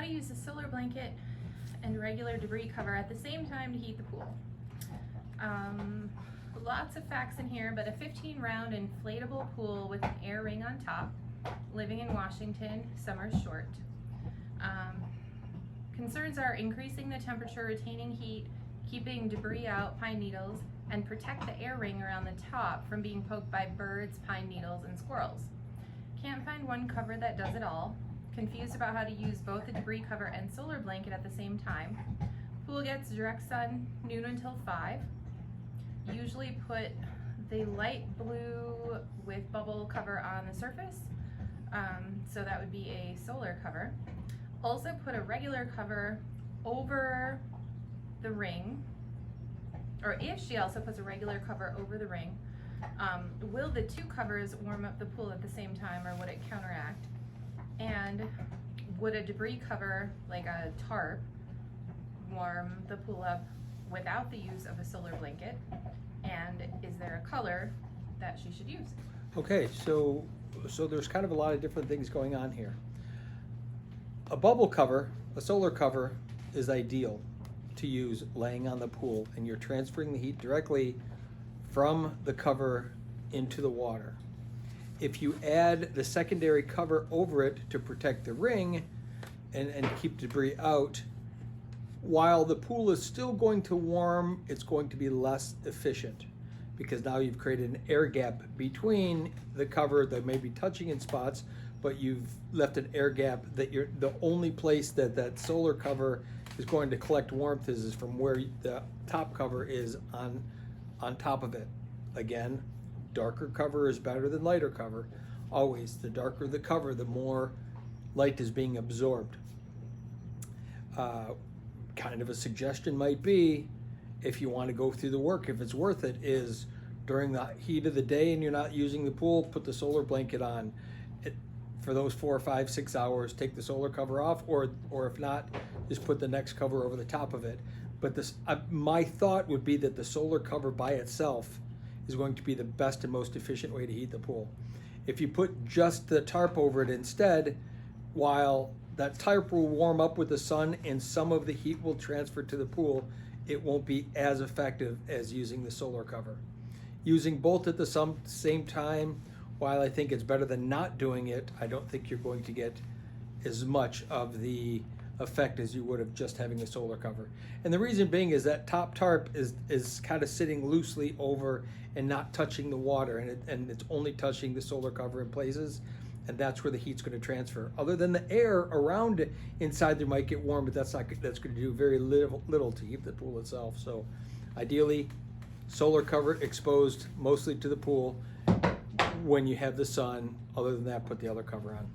how to use a solar blanket and regular debris cover at the same time to heat the pool. Lots of facts in here, but a 15-round inflatable pool with an air ring on top, living in Washington, summer's short. Concerns are increasing the temperature, retaining heat, keeping debris out, pine needles, and protect the air ring around the top from being poked by birds, pine needles, and squirrels. Can't find one cover that does it all. Confused about how to use both the debris cover and solar blanket at the same time. Pool gets direct sun noon until 5. Usually put the light blue with bubble cover on the surface, so that would be a solar cover. Also put a regular cover over the ring, or if she also puts a regular cover over the ring, will the two covers warm up the pool at the same time, or would it counteract? And would a debris cover, like a tarp, warm the pool up without the use of a solar blanket? And is there a color that she should use? Okay, so there's kind of a lot of different things going on here. A bubble cover, a solar cover, is ideal to use laying on the pool, and you're transferring the heat directly from the cover into the water. If you add the secondary cover over it to protect the ring and keep debris out, while the pool is still going to warm, it's going to be less efficient, because now you've created an air gap between the cover that may be touching in spots, but you've left an air gap that the only place that that solar cover is going to collect warmth is from where the top cover is on top of it. Again, darker cover is better than lighter cover. Always, the darker the cover, the more light is being absorbed. Kind of a suggestion might be, if you want to go through the work, if it's worth it, is during the heat of the day and you're not using the pool, put the solar blanket on. For those 4, 5, 6 hours, take the solar cover off, or if not, just put the next cover over the top of it. But this, my thought would be that the solar cover by itself is going to be the best and most efficient way to heat the pool. If you put just the tarp over it instead, while that tarp will warm up with the sun and some of the heat will transfer to the pool, it won't be as effective as using the solar cover. Using both at the same time, while I think it's better than not doing it, I don't think you're going to get as much of the effect as you would have just having a solar cover. And the reason being is that top tarp is kind of sitting loosely over and not touching the water, and it's only touching the solar cover in places, and that's where the heat's going to transfer. Other than the air around it, inside there might get warm, but that's going to do very little to heat the pool itself. So ideally, solar cover exposed mostly to the pool when you have the sun. Other than that, put the other cover on.